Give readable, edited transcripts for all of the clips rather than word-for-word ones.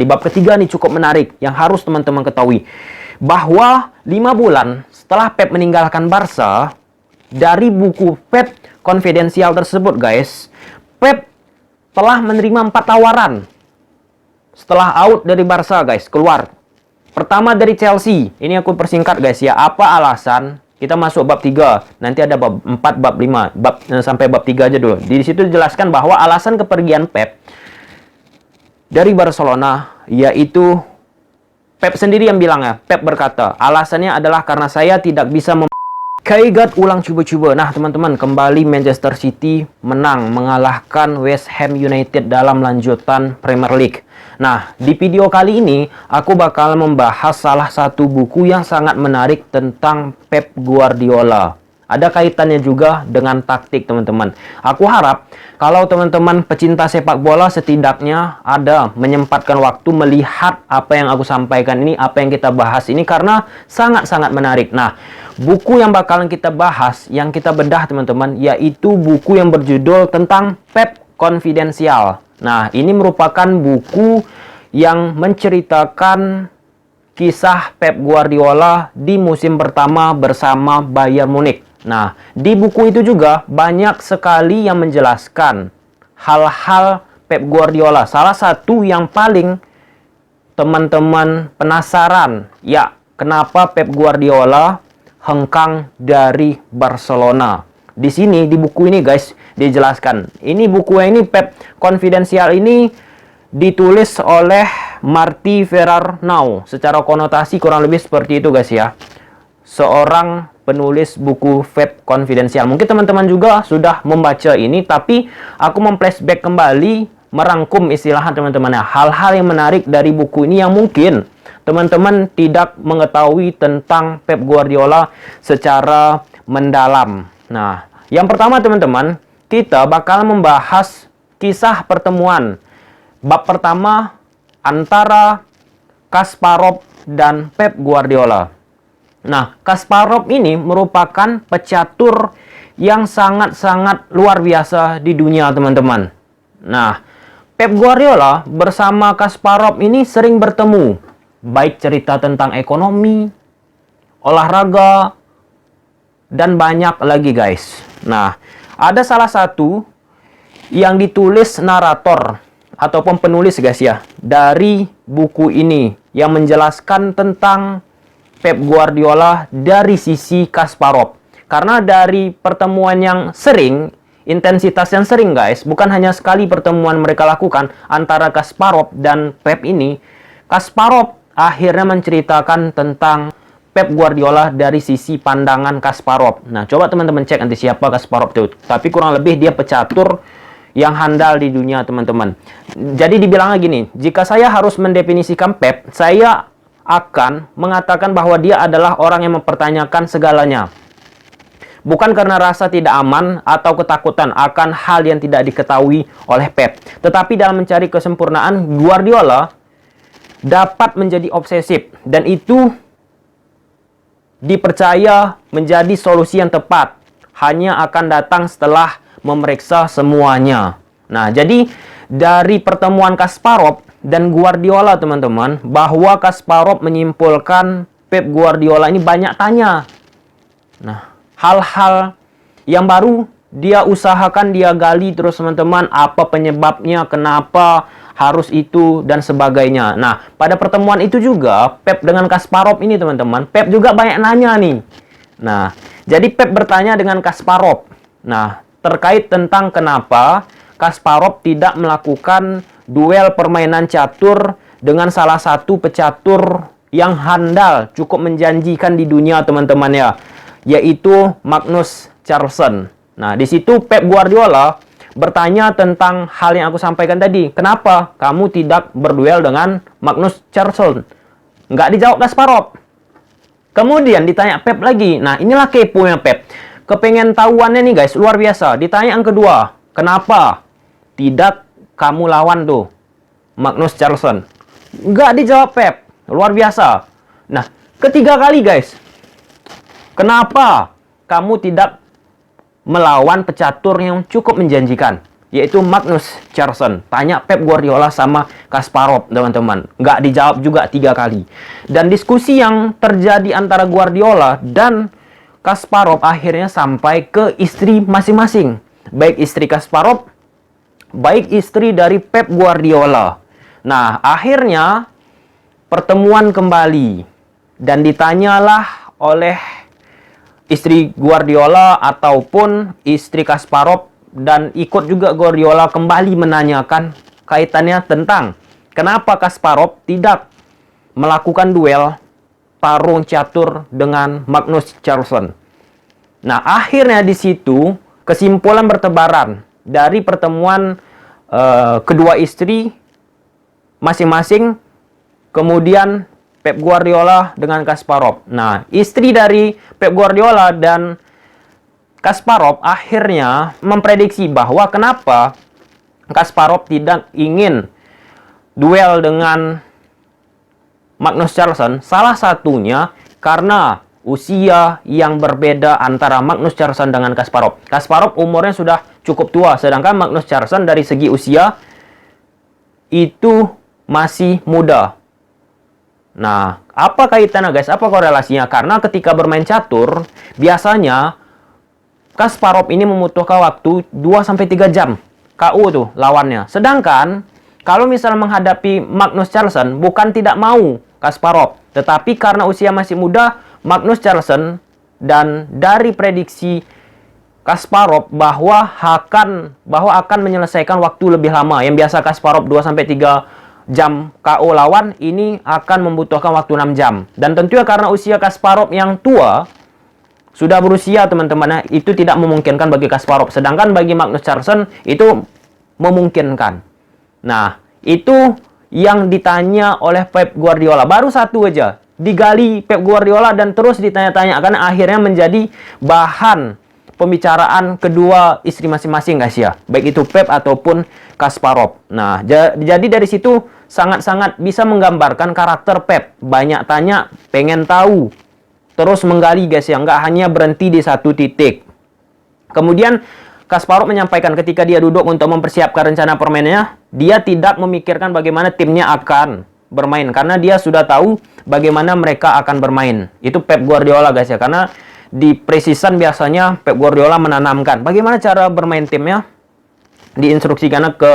di bab ketiga nih cukup menarik yang harus teman-teman ketahui. Bahwa 5 bulan setelah Pep meninggalkan Barca, dari buku Pep Konfidensial tersebut guys, Pep telah menerima 4 tawaran setelah out dari Barca guys, keluar. Pertama dari Chelsea. Ini aku persingkat guys ya. Apa alasan? Kita masuk bab 3. Nanti ada bab 4, bab 5. Sampai bab 3 aja dulu. Di situ dijelaskan bahwa alasan kepergian Pep dari Barcelona, yaitu Pep sendiri yang bilang ya. Pep berkata, alasannya adalah karena saya tidak bisa Kaigat ulang cuba-cuba. Nah teman-teman, kembali Manchester City menang mengalahkan West Ham United dalam lanjutan Premier League. Nah, di video kali ini aku bakal membahas salah satu buku yang sangat menarik tentang Pep Guardiola. Ada kaitannya juga dengan taktik teman-teman. Aku harap kalau teman-teman pecinta sepak bola setidaknya ada menyempatkan waktu melihat apa yang aku sampaikan ini, apa yang kita bahas ini, karena sangat-sangat menarik. Nah, buku yang bakalan kita bahas, yang kita bedah teman-teman, yaitu buku yang berjudul tentang Pep Konfidensial. Nah, ini merupakan buku yang menceritakan kisah Pep Guardiola di musim pertama bersama Bayern Munich. Nah, di buku itu juga banyak sekali yang menjelaskan hal-hal Pep Guardiola. Salah satu yang paling teman-teman penasaran, ya, kenapa Pep Guardiola hengkang dari Barcelona. Di sini, di buku ini guys, dijelaskan. Ini buku ini Pep Konfidensial ini ditulis oleh Martí Ferrer-Nau. Secara konotasi kurang lebih seperti itu guys ya. Seorang penulis buku Pep Konfidensial. Mungkin teman-teman juga sudah membaca ini, tapi aku memflashback kembali, merangkum istilahnya teman-teman. Hal-hal yang menarik dari buku ini yang mungkin teman-teman tidak mengetahui tentang Pep Guardiola secara mendalam. Nah, yang pertama teman-teman, kita bakal membahas kisah pertemuan bab pertama antara Kasparov dan Pep Guardiola. Nah, Kasparov ini merupakan pecatur yang sangat-sangat luar biasa di dunia teman-teman. Nah, Pep Guardiola bersama Kasparov ini sering bertemu, baik cerita tentang ekonomi, olahraga, dan banyak lagi guys. Nah, ada salah satu yang ditulis narator ataupun penulis guys ya dari buku ini yang menjelaskan tentang Pep Guardiola dari sisi Kasparov. Karena dari pertemuan yang sering, intensitas yang sering guys, bukan hanya sekali pertemuan mereka lakukan antara Kasparov dan Pep ini, Kasparov akhirnya menceritakan tentang Pep Guardiola dari sisi pandangan Kasparov. Nah, coba teman-teman cek nanti siapa Kasparov itu. Tapi kurang lebih dia pecatur yang handal di dunia teman-teman. Jadi dibilang gini, jika saya harus mendefinisikan Pep, saya akan mengatakan bahwa dia adalah orang yang mempertanyakan segalanya. Bukan karena rasa tidak aman atau ketakutan akan hal yang tidak diketahui oleh Pep. Tetapi dalam mencari kesempurnaan, Guardiola dapat menjadi obsesif. Dan itu dipercaya menjadi solusi yang tepat. Hanya akan datang setelah memeriksa semuanya. Nah, jadi dari pertemuan Kasparov dan Guardiola teman-teman, bahwa Kasparov menyimpulkan Pep Guardiola ini banyak tanya. Nah, hal-hal yang baru dia usahakan, dia gali terus teman-teman, apa penyebabnya, kenapa harus itu, dan sebagainya. Nah, pada pertemuan itu juga Pep dengan Kasparov ini teman-teman, Pep juga banyak nanya nih. Nah, jadi Pep bertanya dengan Kasparov. Nah, terkait tentang kenapa Kasparov tidak melakukan duel permainan catur dengan salah satu pecatur yang handal, cukup menjanjikan di dunia teman-teman ya, yaitu Magnus Carlsen. Nah, di situ Pep Guardiola bertanya tentang hal yang aku sampaikan tadi. Kenapa kamu tidak berduel dengan Magnus Carlsen? Nggak dijawab Kasparov. Kemudian ditanya Pep lagi. Nah, inilah keponya Pep. Kepengen tahuannya nih guys, luar biasa. Ditanya yang kedua, kenapa tidak kamu lawan tuh Magnus Carlsen? Nggak dijawab Pep. Luar biasa. Nah, ketiga kali guys, kenapa kamu tidak melawan pecatur yang cukup menjanjikan? yaitu Magnus Carlsen. Tanya Pep Guardiola sama Kasparov, teman-teman. Nggak dijawab juga 3 kali. Dan diskusi yang terjadi antara Guardiola dan Kasparov akhirnya sampai ke istri masing-masing. Baik istri Kasparov, baik istri dari Pep Guardiola. Nah, akhirnya pertemuan kembali. Dan ditanyalah oleh istri Guardiola ataupun istri Kasparov, dan ikut juga Guardiola kembali menanyakan kaitannya tentang kenapa Kasparov tidak melakukan duel tarung catur dengan Magnus Carlsen. Nah, akhirnya di situ kesimpulan bertebaran dari pertemuan kedua istri masing-masing, kemudian Pep Guardiola dengan Kasparov. Nah, istri dari Pep Guardiola dan Kasparov akhirnya memprediksi bahwa kenapa Kasparov tidak ingin duel dengan Magnus Carlsen, salah satunya karena usia yang berbeda antara Magnus Carlsen dengan Kasparov. Kasparov umurnya sudah cukup tua, sedangkan Magnus Carlsen dari segi usia itu masih muda. Nah, apa kaitannya guys? Apa korelasinya? Karena ketika bermain catur, biasanya Kasparov ini membutuhkan waktu 2-3 jam KO tuh lawannya. Sedangkan kalau misalnya menghadapi Magnus Carlsen, bukan tidak mau Kasparov, tetapi karena usia masih muda, Magnus Carlsen, dan dari prediksi Kasparov bahwa akan menyelesaikan waktu lebih lama. Yang biasa Kasparov 2-3 jam KO lawan, ini akan membutuhkan waktu 6 jam. Dan tentunya karena usia Kasparov yang tua, sudah berusia teman-teman, itu tidak memungkinkan bagi Kasparov. Sedangkan bagi Magnus Carlsen itu memungkinkan. Nah, itu yang ditanya oleh Pep Guardiola. Baru satu aja digali Pep Guardiola dan terus ditanya-tanya, karena akhirnya menjadi bahan pembicaraan kedua istri masing-masing guys ya, baik itu Pep ataupun Kasparov. Nah, jadi dari situ sangat-sangat bisa menggambarkan karakter Pep. Banyak tanya, pengen tahu, terus menggali guys ya, nggak hanya berhenti di satu titik. Kemudian Kasparov menyampaikan ketika dia duduk untuk mempersiapkan rencana permainannya, dia tidak memikirkan bagaimana timnya akan bermain, karena dia sudah tahu bagaimana mereka akan bermain. Itu Pep Guardiola guys ya, karena di pre-season biasanya Pep Guardiola menanamkan bagaimana cara bermain timnya, diinstruksikan ke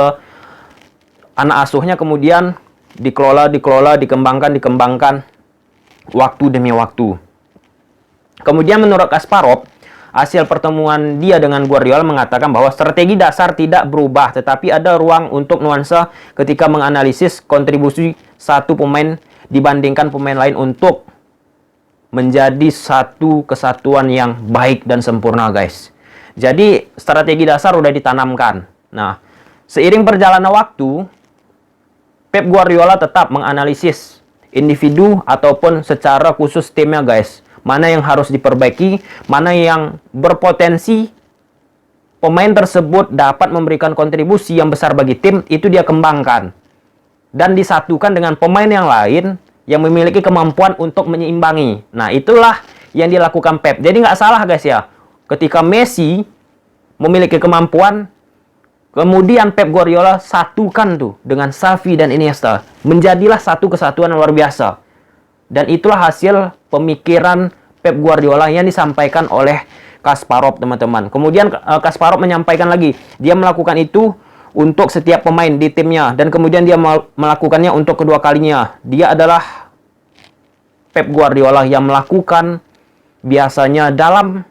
anak asuhnya, kemudian dikelola, dikembangkan waktu demi waktu. Kemudian menurut Kasparov, hasil pertemuan dia dengan Guardiola mengatakan bahwa strategi dasar tidak berubah, tetapi ada ruang untuk nuansa ketika menganalisis kontribusi satu pemain dibandingkan pemain lain untuk menjadi satu kesatuan yang baik dan sempurna guys. Jadi strategi dasar udah ditanamkan. Nah, seiring perjalanan waktu, Pep Guardiola tetap menganalisis individu ataupun secara khusus timnya guys. Mana yang harus diperbaiki, mana yang berpotensi pemain tersebut dapat memberikan kontribusi yang besar bagi tim, itu dia kembangkan. Dan disatukan dengan pemain yang lain yang memiliki kemampuan untuk menyeimbangi. Nah, itulah yang dilakukan Pep. Jadi nggak salah guys ya, ketika Messi memiliki kemampuan, kemudian Pep Guardiola satukan tuh dengan Xavi dan Iniesta. Menjadilah satu kesatuan luar biasa. Dan itulah hasil pemikiran Pep Guardiola yang disampaikan oleh Kasparov, teman-teman. Kemudian Kasparov menyampaikan lagi, dia melakukan itu untuk setiap pemain di timnya. Dan kemudian dia melakukannya untuk kedua kalinya. Dia adalah Pep Guardiola yang melakukan biasanya dalam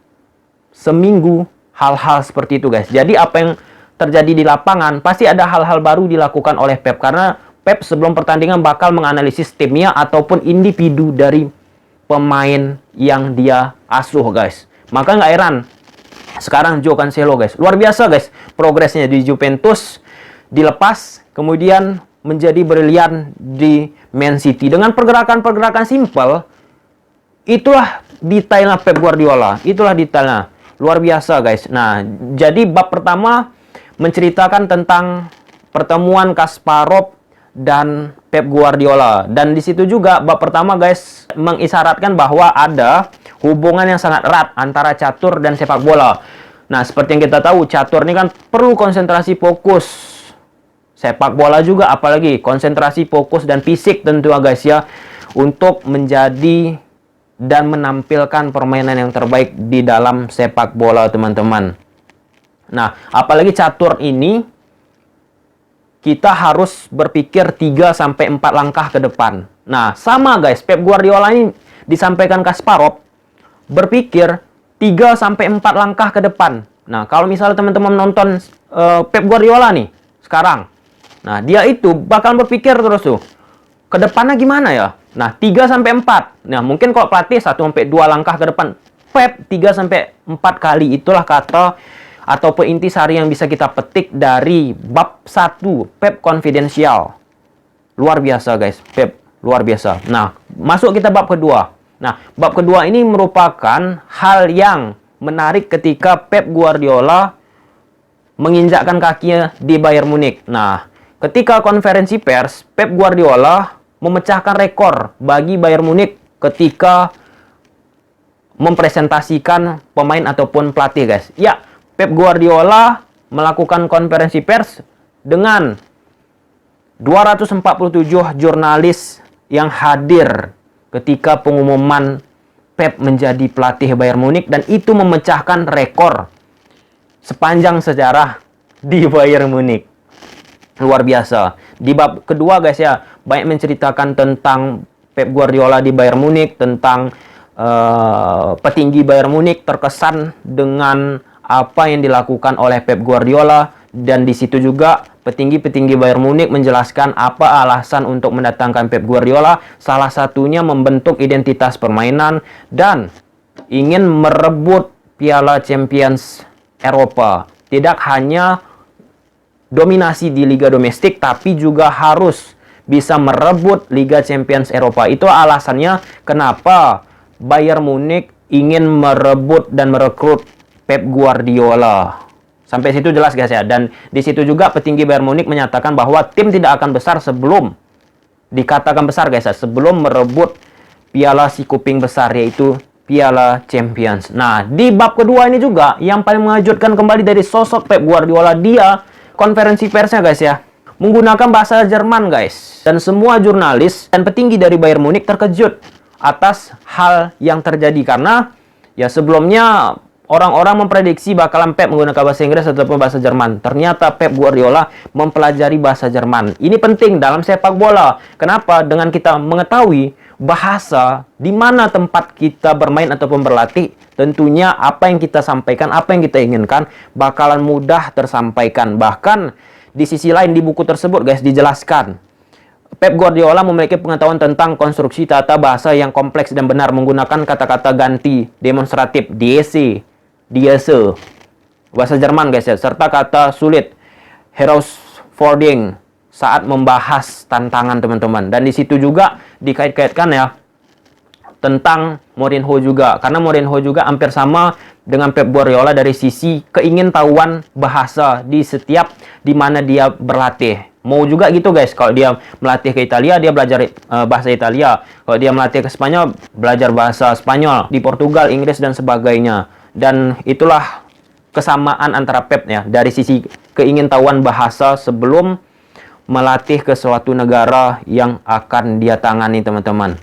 seminggu hal-hal seperti itu, guys. Jadi apa yang terjadi di lapangan, pasti ada hal-hal baru dilakukan oleh Pep. Karena Pep sebelum pertandingan bakal menganalisis timnya ataupun individu dari pemain yang dia asuh guys. Maka nggak heran sekarang Joao Cancelo guys, luar biasa guys progresnya di Juventus, dilepas kemudian menjadi brilian di Man City dengan pergerakan-pergerakan simpel. Itulah detailnya Pep Guardiola, itulah detailnya luar biasa guys. Nah, jadi bab pertama menceritakan tentang pertemuan Kasparov dan Pep Guardiola, dan di situ juga bab pertama guys mengisyaratkan bahwa ada hubungan yang sangat erat antara catur dan sepak bola. Nah, seperti yang kita tahu, catur ini kan perlu konsentrasi fokus. Sepak bola juga, apalagi konsentrasi fokus dan fisik tentu guys ya, untuk menjadi dan menampilkan permainan yang terbaik di dalam sepak bola teman-teman. Nah, apalagi catur ini, kita harus berpikir 3-4 langkah ke depan. Nah, sama guys, Pep Guardiola ini disampaikan Kasparov, berpikir 3-4 langkah ke depan. Nah, kalau misalnya teman-teman nonton Pep Guardiola nih sekarang, nah dia itu bakal berpikir terus tuh, ke depannya gimana ya? Nah, 3-4. Nah, mungkin kalau pelatih 1-2 langkah ke depan, Pep 3-4 kali. Itulah kata ataupun intisari yang bisa kita petik dari bab 1, Pep Confidential. Luar biasa guys, Pep luar biasa. Nah, masuk kita bab kedua. Nah, bab kedua ini merupakan hal yang menarik ketika Pep Guardiola menginjakkan kakinya di Bayern Munich. Nah, ketika konferensi pers, Pep Guardiola memecahkan rekor bagi Bayern Munich ketika mempresentasikan pemain ataupun pelatih guys. Ya, Pep Guardiola melakukan konferensi pers dengan 247 jurnalis yang hadir ketika pengumuman Pep menjadi pelatih Bayern Munich, dan itu memecahkan rekor sepanjang sejarah di Bayern Munich. Luar biasa. Di bab kedua guys ya, banyak menceritakan tentang Pep Guardiola di Bayern Munich, tentang petinggi Bayern Munich terkesan dengan apa yang dilakukan oleh Pep Guardiola, dan di situ juga petinggi-petinggi Bayern Munich menjelaskan apa alasan untuk mendatangkan Pep Guardiola. Salah satunya membentuk identitas permainan dan ingin merebut Piala Champions Eropa. Tidak hanya dominasi di liga domestik, tapi juga harus bisa merebut Liga Champions Eropa. Itu alasannya kenapa Bayern Munich ingin merebut dan merekrut Pep Guardiola. Sampai situ jelas guys ya. Dan di situ juga petinggi Bayern Munich menyatakan bahwa tim tidak akan besar sebelum dikatakan besar guys ya, sebelum merebut piala si kuping besar, yaitu Piala Champions. Nah, di bab kedua ini juga yang paling mengejutkan kembali dari sosok Pep Guardiola, dia konferensi persnya guys ya, menggunakan bahasa Jerman guys. Dan semua jurnalis dan petinggi dari Bayern Munich terkejut atas hal yang terjadi, karena ya sebelumnya orang-orang memprediksi bakalan Pep menggunakan bahasa Inggris ataupun bahasa Jerman. Ternyata Pep Guardiola mempelajari bahasa Jerman. Ini penting dalam sepak bola. Kenapa? Dengan kita mengetahui bahasa di mana tempat kita bermain ataupun berlatih, tentunya apa yang kita sampaikan, apa yang kita inginkan bakalan mudah tersampaikan. Bahkan di sisi lain di buku tersebut guys dijelaskan, Pep Guardiola memiliki pengetahuan tentang konstruksi tata bahasa yang kompleks dan benar, menggunakan kata-kata ganti demonstratif, diese, bahasa Jerman guys ya, serta kata sulit, herausfordring, saat membahas tantangan teman-teman. Dan di situ juga dikait-kaitkan ya tentang Mourinho juga, karena Mourinho juga hampir sama dengan Pep Guardiola dari sisi keingintahuan bahasa di setiap di mana dia berlatih. Mau juga gitu guys, kalau dia melatih ke Italia, dia belajar bahasa Italia. Kalau dia melatih ke Spanyol, belajar bahasa Spanyol. Di Portugal, Inggris, dan sebagainya. Dan itulah kesamaan antara Pep ya, dari sisi keingintahuan bahasa sebelum melatih ke suatu negara yang akan dia tangani teman-teman.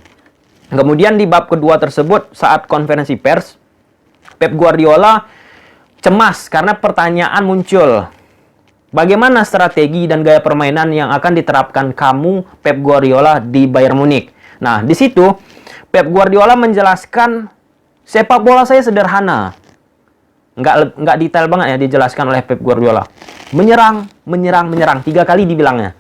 Kemudian di bab kedua tersebut, saat konferensi pers, Pep Guardiola cemas karena pertanyaan muncul. Bagaimana strategi dan gaya permainan yang akan diterapkan kamu, Pep Guardiola, di Bayern Munich? Nah, di situ Pep Guardiola menjelaskan, sepak bola saya sederhana. Nggak detail banget ya dijelaskan oleh Pep Guardiola. Menyerang. 3 kali dibilangnya.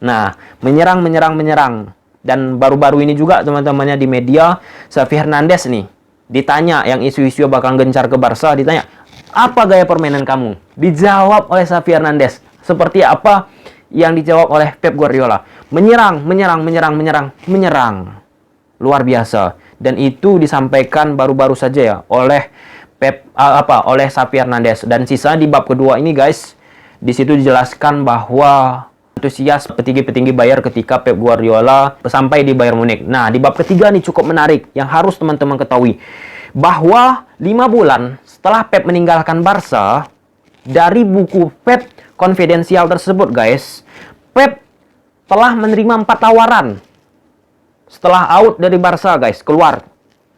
Nah, menyerang. Dan baru-baru ini juga teman-temannya di media, Xavi Hernandez nih ditanya, yang isu-isu bakal gencar ke Barca, ditanya, apa gaya permainan kamu? Dijawab oleh Xavi Hernandez. Seperti apa yang dijawab oleh Pep Guardiola? Menyerang. Luar biasa. Dan itu disampaikan baru-baru saja ya oleh oleh Xavi Hernandez. Dan sisa di bab kedua ini guys, di situ dijelaskan bahwa antusias petinggi-petinggi Bayern ketika Pep Guardiola sampai di Bayern Munich. Nah, di bab ketiga nih cukup menarik yang harus teman-teman ketahui. bahwa 5 bulan setelah Pep meninggalkan Barca, dari buku Pep konfidensial tersebut guys, Pep telah menerima 4 tawaran setelah out dari Barca guys, keluar.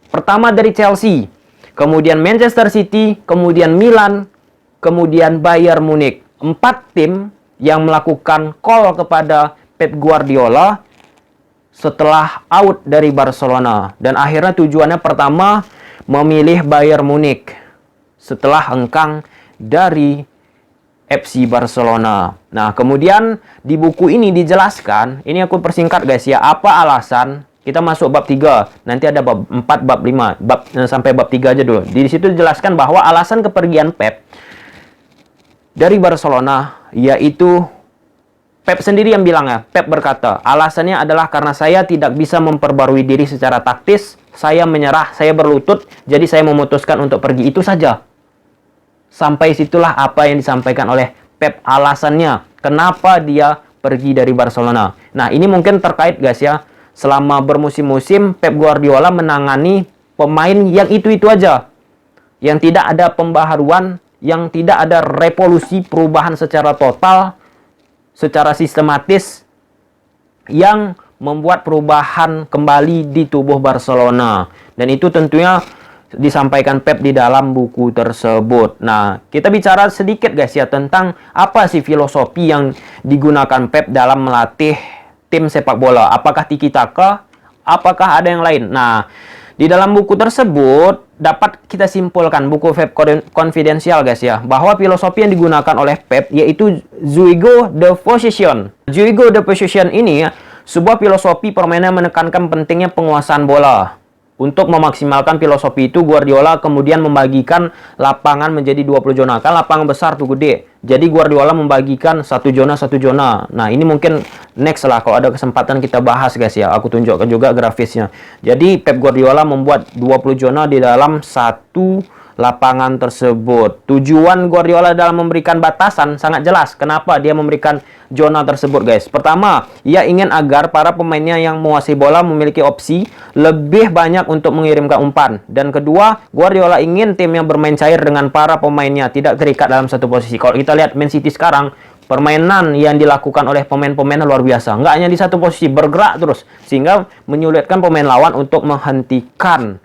Pertama dari Chelsea, kemudian Manchester City, kemudian Milan, kemudian Bayern Munich. 4 tim yang melakukan call kepada Pep Guardiola setelah out dari Barcelona. Dan akhirnya tujuannya pertama memilih Bayern Munich setelah hengkang dari FC Barcelona. Nah, kemudian di buku ini dijelaskan, ini aku persingkat guys ya, apa alasan. Kita masuk bab 3, nanti ada bab 4, bab 5, sampai bab 3 aja dulu. Di situ dijelaskan bahwa alasan kepergian Pep dari Barcelona, yaitu Pep sendiri yang bilang ya. Pep berkata, alasannya adalah karena saya tidak bisa memperbarui diri secara taktis, saya menyerah, saya berlutut, jadi saya memutuskan untuk pergi, itu saja. Sampai situlah apa yang disampaikan oleh Pep alasannya kenapa dia pergi dari Barcelona. Nah, ini mungkin terkait guys ya, selama bermusim-musim Pep Guardiola menangani pemain yang itu-itu aja, yang tidak ada pembaharuan, yang tidak ada revolusi perubahan secara total, secara sistematis, yang membuat perubahan kembali di tubuh Barcelona. Dan itu tentunya disampaikan Pep di dalam buku tersebut. Nah, kita bicara sedikit guys ya tentang apa sih filosofi yang digunakan Pep dalam melatih tim sepak bola. Apakah tiki taka? Apakah ada yang lain? Nah, di dalam buku tersebut dapat kita simpulkan, buku Pep konfidensial guys ya, bahwa filosofi yang digunakan oleh Pep yaitu Juego de Possession. Juego de Possession ini sebuah filosofi permainan menekankan pentingnya penguasaan bola. Untuk memaksimalkan filosofi itu, Guardiola kemudian membagikan lapangan menjadi 20 zona. Kan lapangan besar tuh gede. Jadi Guardiola membagikan satu zona. Nah, ini mungkin next lah kalau ada kesempatan kita bahas guys ya. Aku tunjukkan juga grafisnya. Jadi Pep Guardiola membuat 20 zona di dalam satu lapangan tersebut. Tujuan Guardiola dalam memberikan batasan sangat jelas. Kenapa dia memberikan zona tersebut guys? Pertama, ia ingin agar para pemainnya yang menguasai bola memiliki opsi lebih banyak untuk mengirimkan umpan. Dan kedua, Guardiola ingin timnya bermain cair dengan para pemainnya tidak terikat dalam satu posisi. Kalau kita lihat Man City sekarang, permainan yang dilakukan oleh pemain-pemain luar biasa. Nggak hanya di satu posisi, bergerak terus. Sehingga menyulitkan pemain lawan untuk menghentikan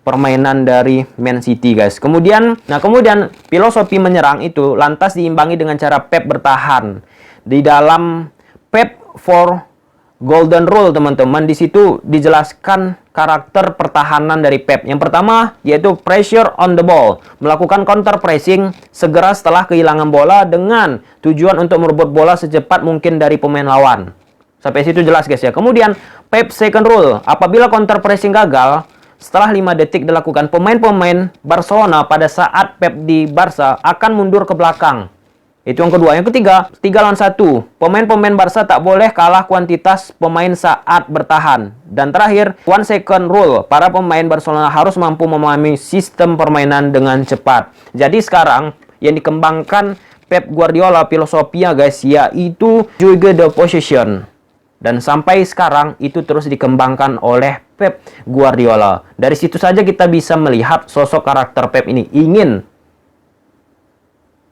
permainan dari Man City guys. Kemudian filosofi menyerang itu lantas diimbangi dengan cara Pep bertahan. Di dalam Pep for Golden Rule teman-teman, di situ dijelaskan karakter pertahanan dari Pep. Yang pertama yaitu pressure on the ball, melakukan counter pressing segera setelah kehilangan bola dengan tujuan untuk merebut bola secepat mungkin dari pemain lawan. Sampai situ jelas guys ya. Kemudian Pep second rule, apabila counter pressing gagal, setelah 5 detik dilakukan, pemain-pemain Barcelona pada saat Pep di Barca akan mundur ke belakang. Itu yang kedua. Yang ketiga, 3 lawan 1. Pemain-pemain Barca tak boleh kalah kuantitas pemain saat bertahan. Dan terakhir, 1 second rule. Para pemain Barcelona harus mampu memahami sistem permainan dengan cepat. Jadi sekarang yang dikembangkan Pep Guardiola filosofinya guys, yaitu juga the possession. Dan sampai sekarang itu terus dikembangkan oleh Pep Guardiola. Dari situ saja kita bisa melihat sosok karakter Pep ini ingin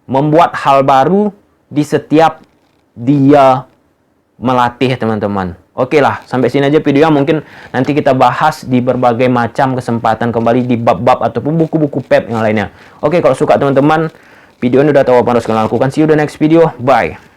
membuat hal baru di setiap dia melatih teman-teman. Oke lah, sampai sini aja videonya. Mungkin nanti kita bahas di berbagai macam kesempatan kembali di bab-bab ataupun buku-buku Pep yang lainnya. Oke, kalau suka teman-teman, video ini udah tahu apa harus kalian lakukan. See you the next video. Bye.